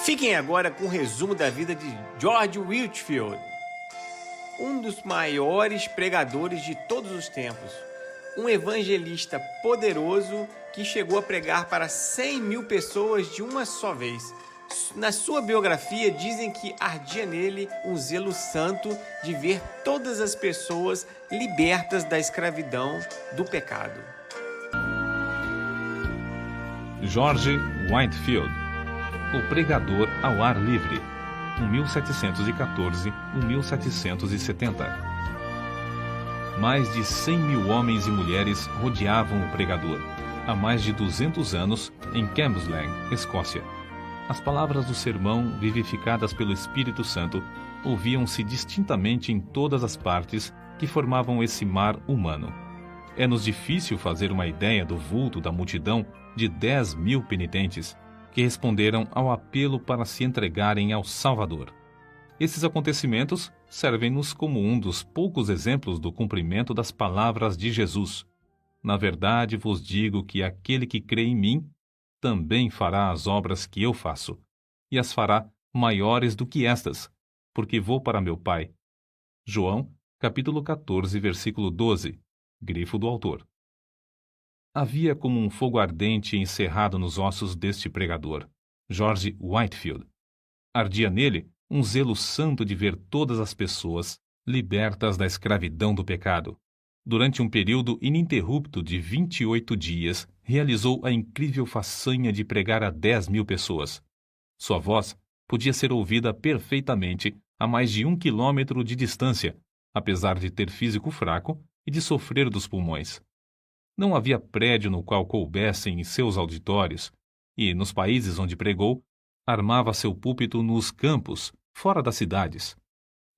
Fiquem agora com um resumo da vida de George Whitefield, um dos maiores pregadores de todos os tempos, um evangelista poderoso que chegou a pregar para 100 mil pessoas de uma só vez. Na sua biografia dizem que ardia nele um zelo santo de ver todas as pessoas libertas da escravidão do pecado. George Whitefield, o pregador ao ar livre, 1714-1770. Mais de 100 mil homens e mulheres rodeavam o pregador, há mais de 200 anos, em Cambuslang, Escócia. As palavras do sermão, vivificadas pelo Espírito Santo, ouviam-se distintamente em todas as partes que formavam esse mar humano. É-nos difícil fazer uma ideia do vulto da multidão de 10 mil penitentes que responderam ao apelo para se entregarem ao Salvador. Esses acontecimentos servem-nos como um dos poucos exemplos do cumprimento das palavras de Jesus. Na verdade vos digo que aquele que crê em mim também fará as obras que eu faço, e as fará maiores do que estas, porque vou para meu Pai. João, capítulo 14, versículo 12, grifo do autor. Havia como um fogo ardente encerrado nos ossos deste pregador, George Whitefield. Ardia nele um zelo santo de ver todas as pessoas libertas da escravidão do pecado. Durante um período ininterrupto de 28 dias, realizou a incrível façanha de pregar a 10 mil pessoas. Sua voz podia ser ouvida perfeitamente a mais de 1 quilômetro de distância, apesar de ter físico fraco e de sofrer dos pulmões. Não havia prédio no qual coubessem em seus auditórios, e, nos países onde pregou, armava seu púlpito nos campos, fora das cidades.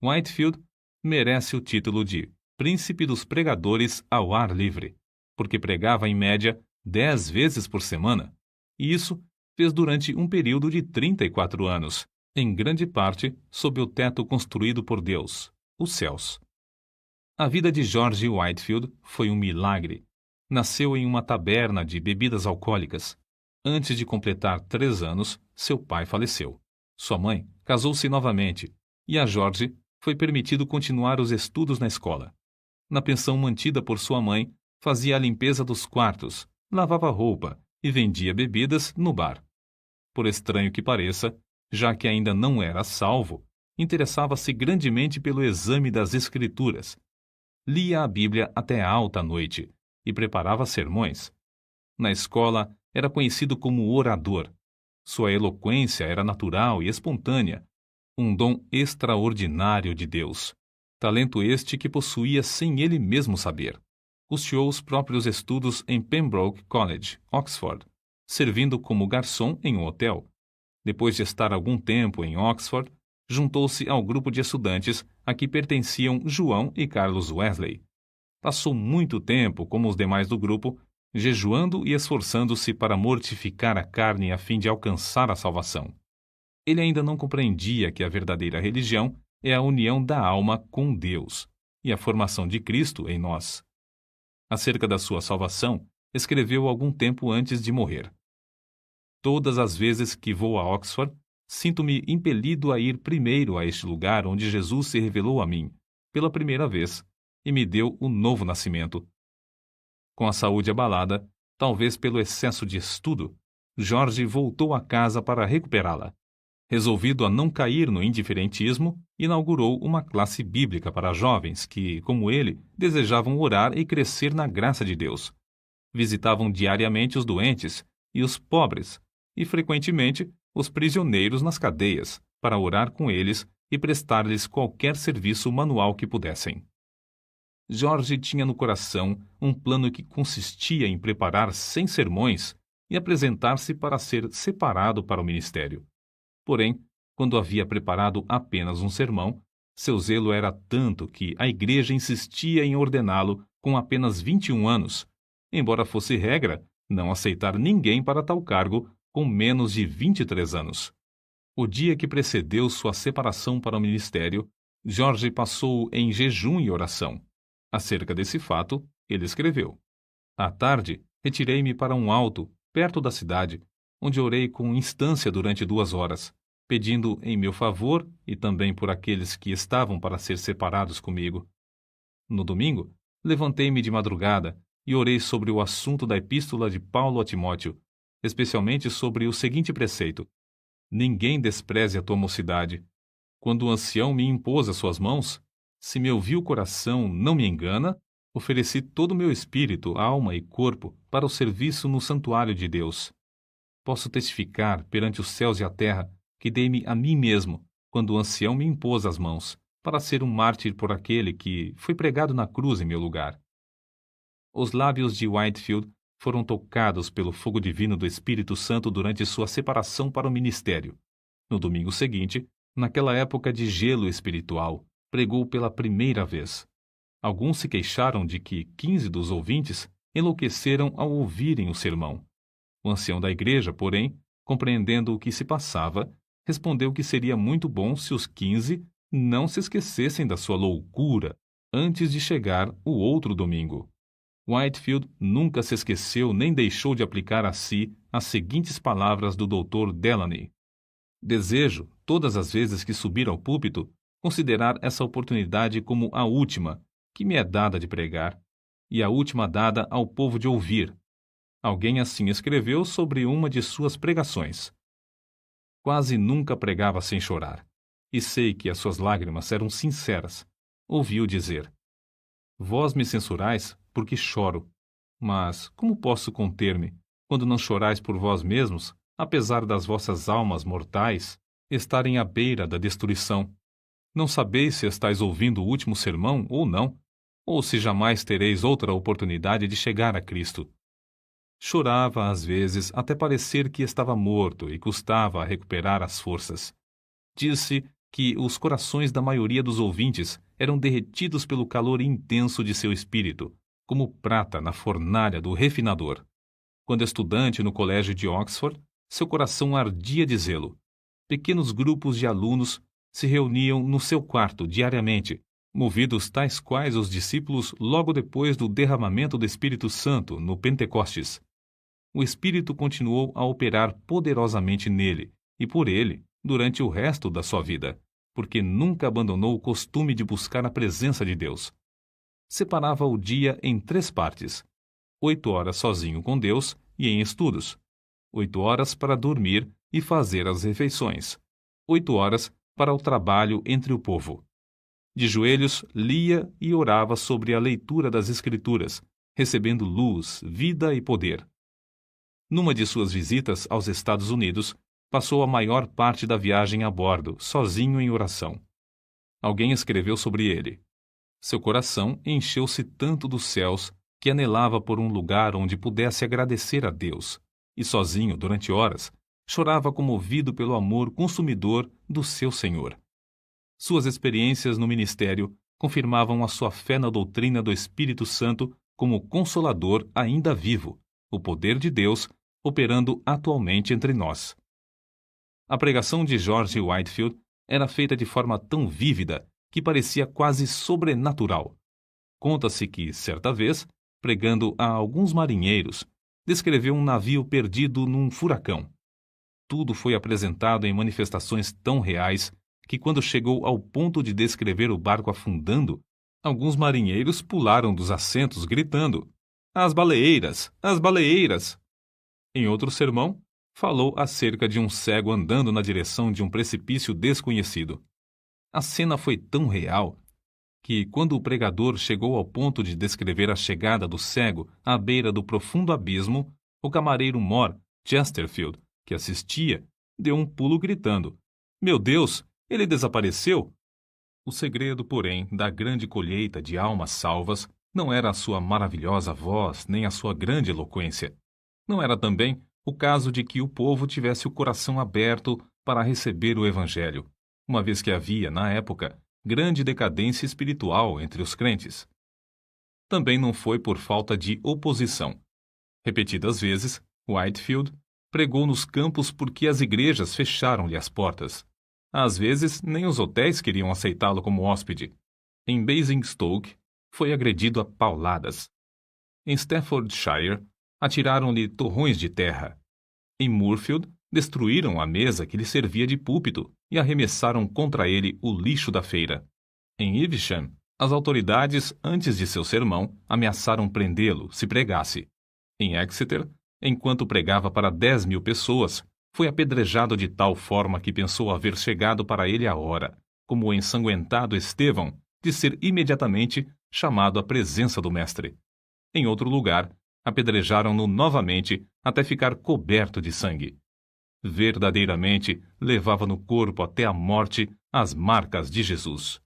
Whitefield merece o título de Príncipe dos Pregadores ao ar livre, porque pregava em média 10 vezes por semana, e isso fez durante um período de 34 anos, em grande parte sob o teto construído por Deus, os céus. A vida de George Whitefield foi um milagre. Nasceu em uma taberna de bebidas alcoólicas. Antes de completar 3 anos, seu pai faleceu. Sua mãe casou-se novamente, e a George foi permitido continuar os estudos na escola. Na pensão mantida por sua mãe, fazia a limpeza dos quartos, lavava roupa e vendia bebidas no bar. Por estranho que pareça, já que ainda não era salvo, interessava-se grandemente pelo exame das Escrituras. Lia a Bíblia até alta noite e preparava sermões. Na escola, era conhecido como orador. Sua eloquência era natural e espontânea, um dom extraordinário de Deus. Talento este que possuía sem ele mesmo saber. Custeou os próprios estudos em Pembroke College, Oxford, servindo como garçom em um hotel. Depois de estar algum tempo em Oxford, juntou-se ao grupo de estudantes a que pertenciam João e Carlos Wesley. Passou muito tempo, como os demais do grupo, jejuando e esforçando-se para mortificar a carne a fim de alcançar a salvação. Ele ainda não compreendia que a verdadeira religião é a união da alma com Deus e a formação de Cristo em nós. Acerca da sua salvação, escreveu algum tempo antes de morrer. Todas as vezes que vou a Oxford, sinto-me impelido a ir primeiro a este lugar onde Jesus se revelou a mim, pela primeira vez, e me deu o novo nascimento. Com a saúde abalada, talvez pelo excesso de estudo, George voltou a casa para recuperá-la. Resolvido a não cair no indiferentismo, inaugurou uma classe bíblica para jovens que, como ele, desejavam orar e crescer na graça de Deus. Visitavam diariamente os doentes e os pobres, e frequentemente os prisioneiros nas cadeias, para orar com eles e prestar-lhes qualquer serviço manual que pudessem. George tinha no coração um plano que consistia em preparar 100 sermões e apresentar-se para ser separado para o ministério. Porém, quando havia preparado apenas um sermão, seu zelo era tanto que a igreja insistia em ordená-lo com apenas 21 anos, embora fosse regra não aceitar ninguém para tal cargo com menos de 23 anos. O dia que precedeu sua separação para o ministério, George passou em jejum e oração. Acerca desse fato, ele escreveu: À tarde, retirei-me para um alto, perto da cidade, onde orei com instância durante 2 horas. pedindo em meu favor e também por aqueles que estavam para ser separados comigo. No domingo, levantei-me de madrugada e orei sobre o assunto da epístola de Paulo a Timóteo, especialmente sobre o seguinte preceito: ninguém despreze a tua mocidade. Quando o ancião me impôs as suas mãos, se meu vil coração não me engana, ofereci todo o meu espírito, alma e corpo para o serviço no santuário de Deus. Posso testificar perante os céus e a terra que dei-me a mim mesmo, quando o ancião me impôs as mãos, para ser um mártir por aquele que foi pregado na cruz em meu lugar. Os lábios de Whitefield foram tocados pelo fogo divino do Espírito Santo durante sua separação para o ministério. No domingo seguinte, naquela época de gelo espiritual, pregou pela primeira vez. Alguns se queixaram de que 15 dos ouvintes enlouqueceram ao ouvirem o sermão. O ancião da igreja, porém, compreendendo o que se passava, respondeu que seria muito bom se os 15 não se esquecessem da sua loucura antes de chegar o outro domingo. Whitefield nunca se esqueceu nem deixou de aplicar a si as seguintes palavras do Dr. Delany: desejo, todas as vezes que subir ao púlpito, considerar essa oportunidade como a última que me é dada de pregar, e a última dada ao povo de ouvir. Alguém assim escreveu sobre uma de suas pregações. Quase nunca pregava sem chorar, e sei que as suas lágrimas eram sinceras. Ouvi-o dizer: vós me censurais porque choro, mas como posso conter-me quando não chorais por vós mesmos, apesar das vossas almas mortais estarem à beira da destruição? Não sabeis se estáis ouvindo o último sermão ou não, ou se jamais tereis outra oportunidade de chegar a Cristo. Chorava às vezes até parecer que estava morto e custava a recuperar as forças. Disse que os corações da maioria dos ouvintes eram derretidos pelo calor intenso de seu espírito, como prata na fornalha do refinador. Quando estudante no colégio de Oxford, seu coração ardia de zelo. Pequenos grupos de alunos se reuniam no seu quarto diariamente, movidos tais quais os discípulos logo depois do derramamento do Espírito Santo no Pentecostes. O Espírito continuou a operar poderosamente nele e por ele durante o resto da sua vida, porque nunca abandonou o costume de buscar a presença de Deus. Separava o dia em 3 partes: 8 horas sozinho com Deus e em estudos, 8 horas para dormir e fazer as refeições, 8 horas para o trabalho entre o povo. De joelhos, lia e orava sobre a leitura das Escrituras, recebendo luz, vida e poder. Numa de suas visitas aos Estados Unidos, passou a maior parte da viagem a bordo, sozinho em oração. Alguém escreveu sobre ele: seu coração encheu-se tanto dos céus que anelava por um lugar onde pudesse agradecer a Deus, e sozinho, durante horas, chorava comovido pelo amor consumidor do seu Senhor. Suas experiências no ministério confirmavam a sua fé na doutrina do Espírito Santo como Consolador ainda vivo, o poder de Deus operando atualmente entre nós. A pregação de George Whitefield era feita de forma tão vívida que parecia quase sobrenatural. Conta-se que, certa vez, pregando a alguns marinheiros, descreveu um navio perdido num furacão. Tudo foi apresentado em manifestações tão reais que, quando chegou ao ponto de descrever o barco afundando, alguns marinheiros pularam dos assentos gritando: "As baleeiras! As baleeiras!" Em outro sermão, falou acerca de um cego andando na direção de um precipício desconhecido. A cena foi tão real que, quando o pregador chegou ao ponto de descrever a chegada do cego à beira do profundo abismo, o camareiro mor, Chesterfield, que assistia, deu um pulo gritando: "Meu Deus, ele desapareceu!" O segredo, porém, da grande colheita de almas salvas não era a sua maravilhosa voz nem a sua grande eloquência. Não era também o caso de que o povo tivesse o coração aberto para receber o Evangelho, uma vez que havia, na época, grande decadência espiritual entre os crentes. Também não foi por falta de oposição. Repetidas vezes, Whitefield pregou nos campos porque as igrejas fecharam-lhe as portas. Às vezes, nem os hotéis queriam aceitá-lo como hóspede. Em Basingstoke, foi agredido a pauladas. Em Staffordshire, atiraram-lhe torrões de terra. Em Moorfield, Destruíram a mesa que lhe servia de púlpito e arremessaram contra ele o lixo da feira. Em Evesham, as autoridades, antes de seu sermão, ameaçaram prendê-lo se pregasse. Em Exeter, enquanto pregava para 10.000 pessoas, foi apedrejado de tal forma que pensou haver chegado para ele a hora, como o ensanguentado Estevão, de ser imediatamente chamado à presença do mestre. Em outro lugar, apedrejaram-no novamente até ficar coberto de sangue. Verdadeiramente levava no corpo até a morte as marcas de Jesus.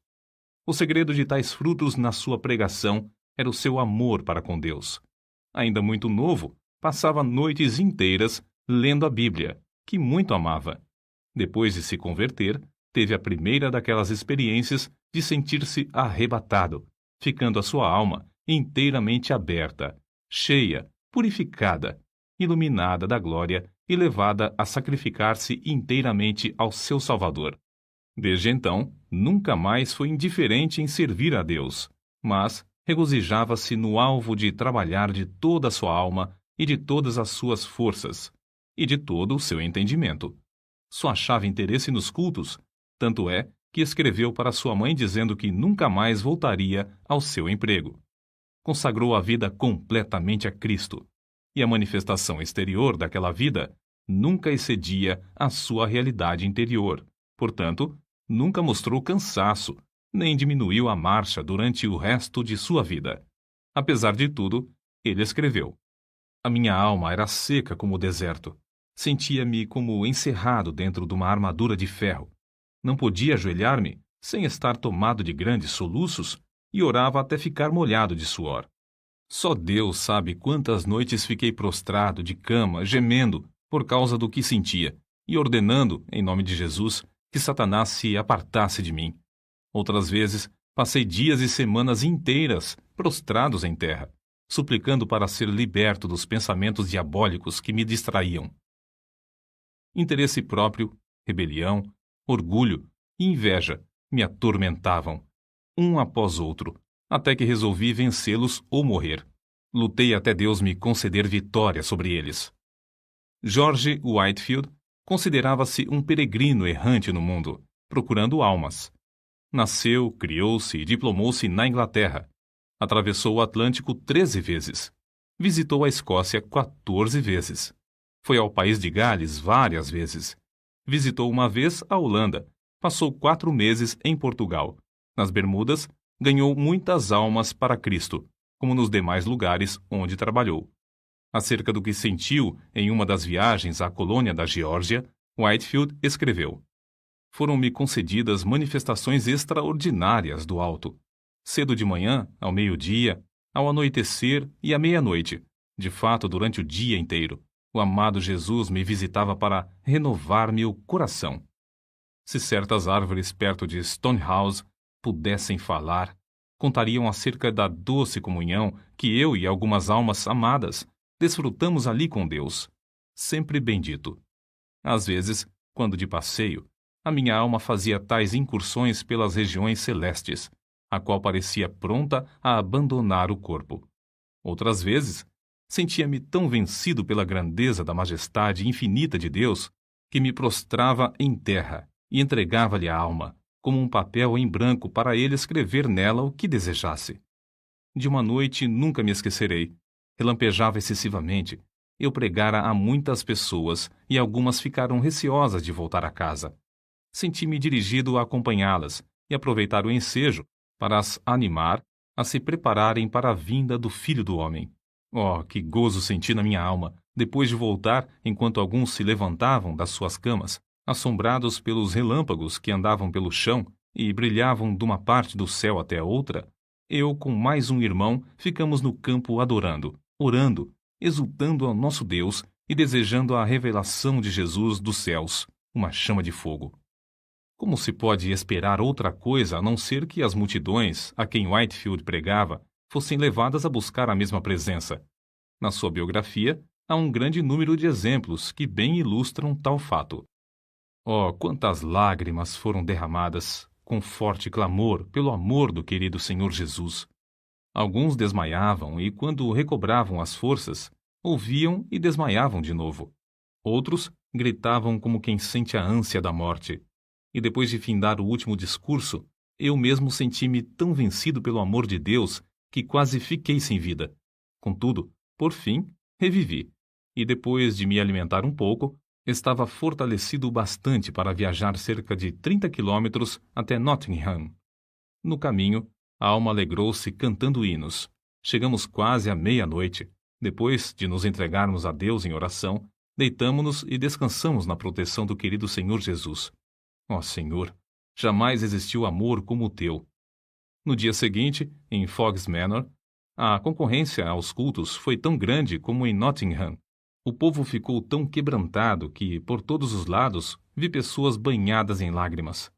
O segredo de tais frutos na sua pregação era o seu amor para com Deus. Ainda muito novo, passava noites inteiras lendo a Bíblia, que muito amava. Depois de se converter, teve a primeira daquelas experiências de sentir-se arrebatado, ficando a sua alma inteiramente aberta, cheia, purificada, iluminada da glória e levada a sacrificar-se inteiramente ao seu Salvador. Desde então, nunca mais foi indiferente em servir a Deus, mas regozijava-se no alvo de trabalhar de toda a sua alma e de todas as suas forças, e de todo o seu entendimento. Só achava interesse nos cultos, tanto é que escreveu para sua mãe dizendo que nunca mais voltaria ao seu emprego. Consagrou a vida completamente a Cristo, e a manifestação exterior daquela vida nunca excedia a sua realidade interior. Portanto, nunca mostrou cansaço, nem diminuiu a marcha durante o resto de sua vida. Apesar de tudo, ele escreveu: "A minha alma era seca como o deserto. Sentia-me como encerrado dentro de uma armadura de ferro. Não podia ajoelhar-me sem estar tomado de grandes soluços e orava até ficar molhado de suor. Só Deus sabe quantas noites fiquei prostrado de cama, gemendo por causa do que sentia e ordenando, em nome de Jesus, que Satanás se apartasse de mim. Outras vezes, passei dias e semanas inteiras prostrados em terra, suplicando para ser liberto dos pensamentos diabólicos que me distraíam. Interesse próprio, rebelião, orgulho e inveja me atormentavam, um após outro, até que resolvi vencê-los ou morrer. Lutei até Deus me conceder vitória sobre eles." George Whitefield considerava-se um peregrino errante no mundo, procurando almas. Nasceu, criou-se e diplomou-se na Inglaterra. Atravessou o Atlântico 13 vezes. Visitou a Escócia 14 vezes. Foi ao país de Gales várias vezes. Visitou uma vez a Holanda. Passou 4 meses em Portugal. Nas Bermudas, ganhou muitas almas para Cristo, como nos demais lugares onde trabalhou. Acerca do que sentiu em uma das viagens à colônia da Geórgia, Whitefield escreveu: "Foram-me concedidas manifestações extraordinárias do alto. Cedo de manhã, ao meio-dia, ao anoitecer e à meia-noite, de fato durante o dia inteiro, o amado Jesus me visitava para renovar-me o coração. Se certas árvores perto de Stonehouse pudessem falar, contariam acerca da doce comunhão que eu e algumas almas amadas desfrutamos ali com Deus, sempre bendito. Às vezes, quando de passeio, a minha alma fazia tais incursões pelas regiões celestes, a qual parecia pronta a abandonar o corpo. Outras vezes, sentia-me tão vencido pela grandeza da majestade infinita de Deus que me prostrava em terra e entregava-lhe a alma, como um papel em branco para ele escrever nela o que desejasse. De uma noite nunca me esquecerei. Relampejava excessivamente. Eu pregara a muitas pessoas e algumas ficaram receosas de voltar a casa. Senti-me dirigido a acompanhá-las e aproveitar o ensejo para as animar a se prepararem para a vinda do Filho do Homem. Oh, que gozo senti na minha alma, depois de voltar enquanto alguns se levantavam das suas camas, assombrados pelos relâmpagos que andavam pelo chão e brilhavam de uma parte do céu até a outra. Eu, com mais um irmão, ficamos no campo adorando, orando, exultando ao nosso Deus e desejando a revelação de Jesus dos céus, uma chama de fogo. Como se pode esperar outra coisa a não ser que as multidões a quem Whitefield pregava fossem levadas a buscar a mesma presença? Na sua biografia, há um grande número de exemplos que bem ilustram tal fato. Oh, quantas lágrimas foram derramadas, com forte clamor pelo amor do querido Senhor Jesus. Alguns desmaiavam e, quando recobravam as forças, ouviam e desmaiavam de novo. Outros Gritavam como quem sente a ânsia da morte. E depois de findar o último discurso, eu mesmo senti-me tão vencido pelo amor de Deus que quase fiquei sem vida. Contudo, por fim, revivi. E depois de me alimentar um pouco, estava fortalecido o bastante para viajar cerca de 30 quilômetros até Nottingham. No caminho, a alma alegrou-se cantando hinos. Chegamos quase à meia-noite. Depois de nos entregarmos a Deus em oração, deitamo-nos e descansamos na proteção do querido Senhor Jesus. Ó Senhor, jamais existiu amor como o teu. No dia seguinte, em Fog's Manor, a concorrência aos cultos foi tão grande como em Nottingham. O povo ficou tão quebrantado que, por todos os lados, vi pessoas banhadas em lágrimas.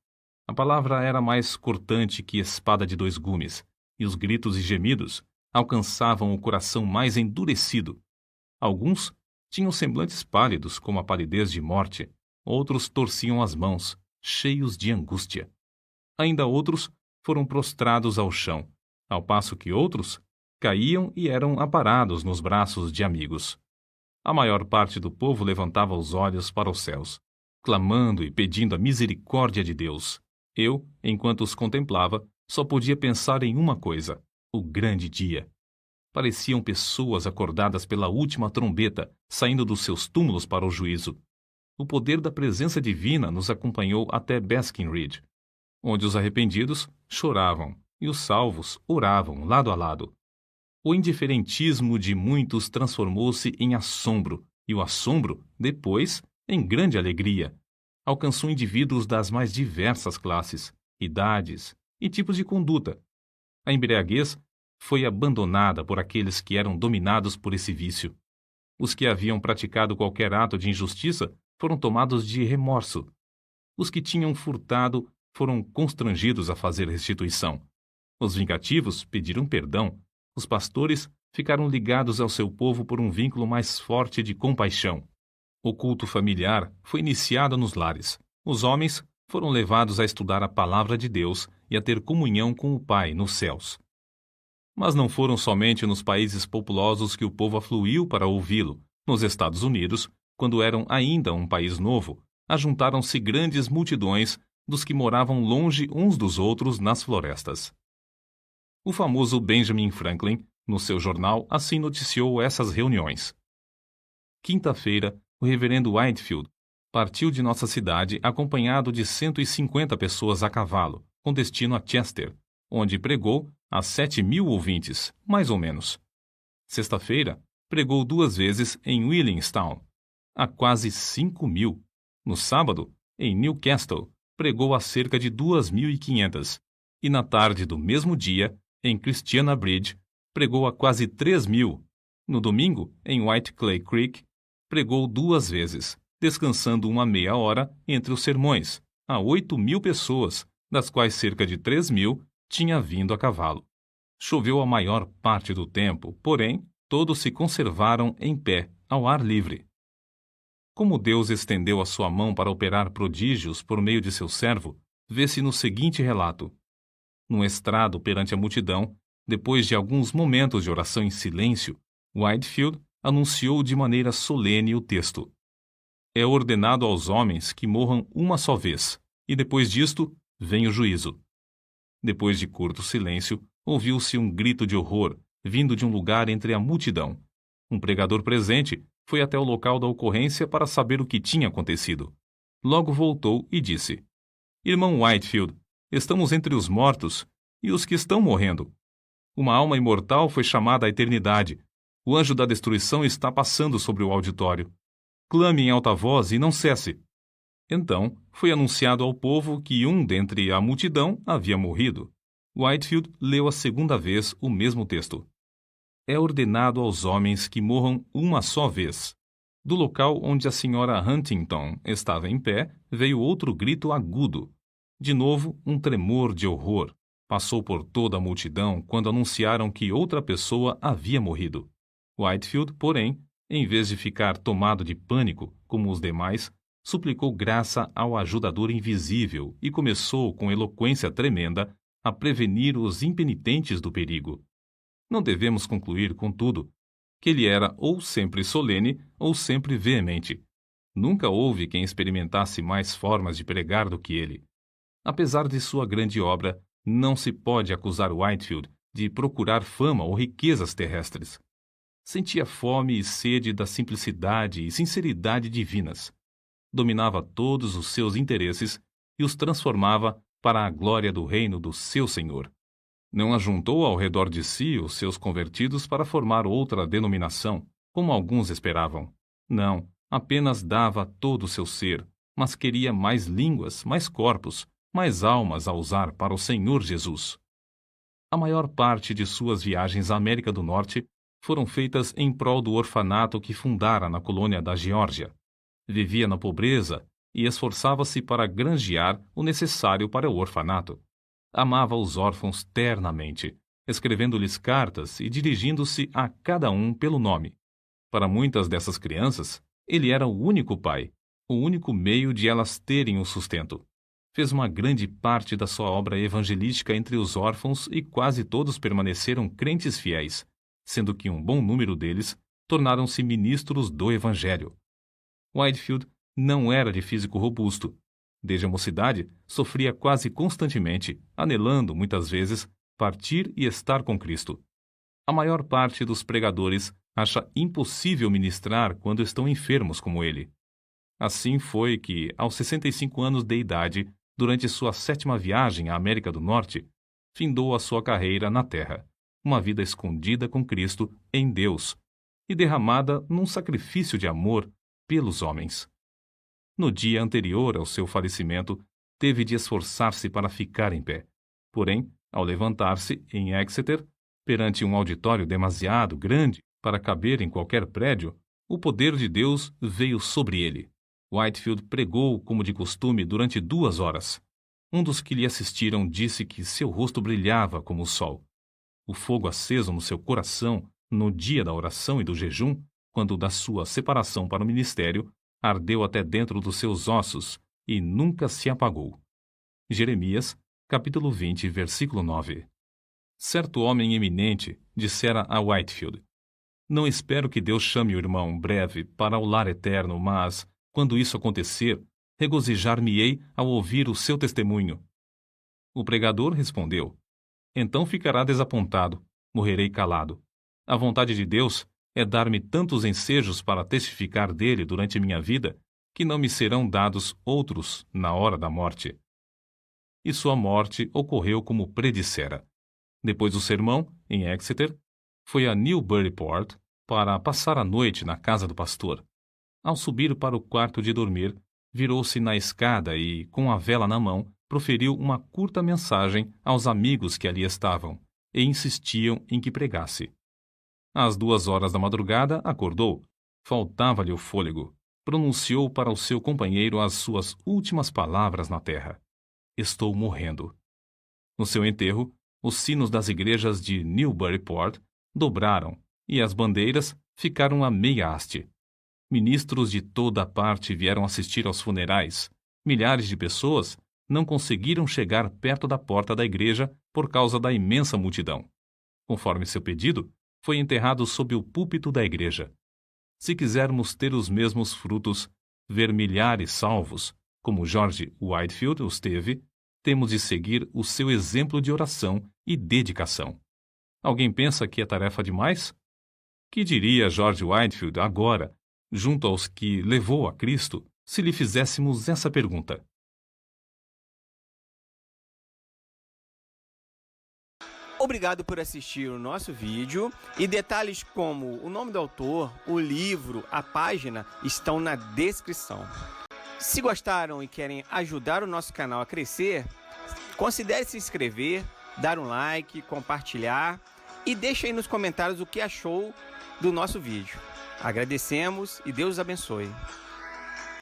A palavra era mais cortante que espada de 2 gumes, e os gritos e gemidos alcançavam o coração mais endurecido. Alguns tinham semblantes pálidos como a palidez de morte, outros torciam as mãos, cheios de angústia. Ainda outros foram prostrados ao chão, ao passo que outros caíam e eram aparados nos braços de amigos. A maior parte do povo levantava os olhos para os céus, clamando e pedindo a misericórdia de Deus. Eu, enquanto os contemplava, só podia pensar em uma coisa: o grande dia. Pareciam pessoas acordadas pela última trombeta, saindo dos seus túmulos para o juízo. O poder da presença divina nos acompanhou até Basking Ridge, onde os arrependidos choravam e os salvos oravam lado a lado. O indiferentismo de muitos transformou-se em assombro, e o assombro, depois, em grande alegria. Alcançou indivíduos das mais diversas classes, idades e tipos de conduta. A embriaguez foi abandonada por aqueles que eram dominados por esse vício. Os que haviam praticado qualquer ato de injustiça foram tomados de remorso. Os que tinham furtado foram constrangidos a fazer restituição. Os vingativos pediram perdão. Os pastores ficaram ligados ao seu povo por um vínculo mais forte de compaixão. O culto familiar foi iniciado nos lares. Os homens foram levados a estudar a palavra de Deus e a ter comunhão com o Pai nos céus. Mas não foram somente nos países populosos que o povo afluiu para ouvi-lo. Nos Estados Unidos, quando eram ainda um país novo, ajuntaram-se grandes multidões dos que moravam longe uns dos outros nas florestas. O famoso Benjamin Franklin, no seu jornal, assim noticiou essas reuniões. Quinta-feira, o reverendo Whitefield partiu de nossa cidade acompanhado de 150 pessoas a cavalo, com destino a Chester, onde pregou a 7.000 ouvintes, mais ou menos. Sexta-feira, pregou 2 vezes em Williamstown, a quase 5.000. No sábado, em Newcastle, pregou a cerca de 2.500. E na tarde do mesmo dia, em Christiana Bridge, pregou a quase 3.000. No domingo, em White Clay Creek, pregou 2 vezes, descansando uma meia hora entre os sermões, a 8.000 pessoas, das quais cerca de 3.000 tinha vindo a cavalo. Choveu a maior parte do tempo, porém, todos se conservaram em pé, ao ar livre. Como Deus estendeu a sua mão para operar prodígios por meio de seu servo, vê-se no seguinte relato. Num estrado perante a multidão, depois de alguns momentos de oração em silêncio, Whitefield anunciou de maneira solene o texto: É ordenado aos homens que morram uma só vez, e depois disto vem o juízo. Depois de curto silêncio, ouviu-se um grito de horror, vindo de um lugar entre a multidão. Um pregador presente foi até o local da ocorrência para saber o que tinha acontecido. Logo voltou e disse: Irmão Whitefield, estamos entre os mortos e os que estão morrendo. Uma alma imortal foi chamada à eternidade. O anjo da destruição está passando sobre o auditório. Clame em alta voz e não cesse. Então, foi anunciado ao povo que um dentre a multidão havia morrido. Whitefield leu a segunda vez o mesmo texto. É ordenado aos homens que morram uma só vez. Do local onde a senhora Huntington estava em pé, veio outro grito agudo. De novo, um tremor de horror. Passou por toda a multidão quando anunciaram que outra pessoa havia morrido. Whitefield, porém, em vez de ficar tomado de pânico, como os demais, suplicou graça ao ajudador invisível e começou, com eloquência tremenda, a prevenir os impenitentes do perigo. Não devemos concluir, contudo, que ele era ou sempre solene ou sempre veemente. Nunca houve quem experimentasse mais formas de pregar do que ele. Apesar de sua grande obra, não se pode acusar Whitefield de procurar fama ou riquezas terrestres. Sentia fome e sede da simplicidade e sinceridade divinas. Dominava todos os seus interesses e os transformava para a glória do reino do seu Senhor. Não ajuntou ao redor de si os seus convertidos para formar outra denominação, como alguns esperavam. Não, apenas dava todo o seu ser, mas queria mais línguas, mais corpos, mais almas a usar para o Senhor Jesus. A maior parte de suas viagens à América do Norte foram feitas em prol do orfanato que fundara na colônia da Geórgia. Vivia na pobreza e esforçava-se para granjear o necessário para o orfanato. Amava os órfãos ternamente, escrevendo-lhes cartas e dirigindo-se a cada um pelo nome. Para muitas dessas crianças, ele era o único pai, o único meio de elas terem o sustento. Fez uma grande parte da sua obra evangelística entre os órfãos e quase todos permaneceram crentes fiéis, sendo que um bom número deles tornaram-se ministros do Evangelho. Whitefield não era de físico robusto. Desde a mocidade, sofria quase constantemente, anelando, muitas vezes, partir e estar com Cristo. A maior parte dos pregadores acha impossível ministrar quando estão enfermos como ele. Assim foi que, aos 65 anos de idade, durante sua 7ª viagem à América do Norte, findou a sua carreira na Terra, uma vida escondida com Cristo em Deus e derramada num sacrifício de amor pelos homens. No dia anterior ao seu falecimento, teve de esforçar-se para ficar em pé. Porém, ao levantar-se em Exeter, perante um auditório demasiado grande para caber em qualquer prédio, o poder de Deus veio sobre ele. Whitefield pregou como de costume durante 2 horas. Um dos que lhe assistiram disse que seu rosto brilhava como o sol. O fogo aceso no seu coração, no dia da oração e do jejum, quando da sua separação para o ministério, ardeu até dentro dos seus ossos e nunca se apagou. Jeremias, capítulo 20, versículo 9. Certo homem eminente dissera a Whitefield: "Não espero que Deus chame o irmão breve para o lar eterno, mas, quando isso acontecer, regozijar-me-ei ao ouvir o seu testemunho." O pregador respondeu: "Então ficará desapontado, morrerei calado. A vontade de Deus é dar-me tantos ensejos para testificar dele durante minha vida, que não me serão dados outros na hora da morte." E sua morte ocorreu como predissera. Depois do sermão, em Exeter, foi a Newburyport para passar a noite na casa do pastor. Ao subir para o quarto de dormir, virou-se na escada e, com a vela na mão, proferiu uma curta mensagem aos amigos que ali estavam e insistiam em que pregasse. Às 2 horas da madrugada, acordou. Faltava-lhe o fôlego. Pronunciou para o seu companheiro as suas últimas palavras na terra: "Estou morrendo." No seu enterro, os sinos das igrejas de Newburyport dobraram e as bandeiras ficaram a meia haste. Ministros de toda a parte vieram assistir aos funerais. Milhares de pessoas não conseguiram chegar perto da porta da igreja por causa da imensa multidão. Conforme seu pedido, foi enterrado sob o púlpito da igreja. Se quisermos ter os mesmos frutos, ver milhares salvos, como George Whitefield os teve, temos de seguir o seu exemplo de oração e dedicação. Alguém pensa que é tarefa demais? Que diria George Whitefield agora, junto aos que levou a Cristo, se lhe fizéssemos essa pergunta? Obrigado por assistir o nosso vídeo, e detalhes como o nome do autor, o livro, a página estão na descrição. Se gostaram e querem ajudar o nosso canal a crescer, considere se inscrever, dar um like, compartilhar e deixe aí nos comentários o que achou do nosso vídeo. Agradecemos e Deus os abençoe.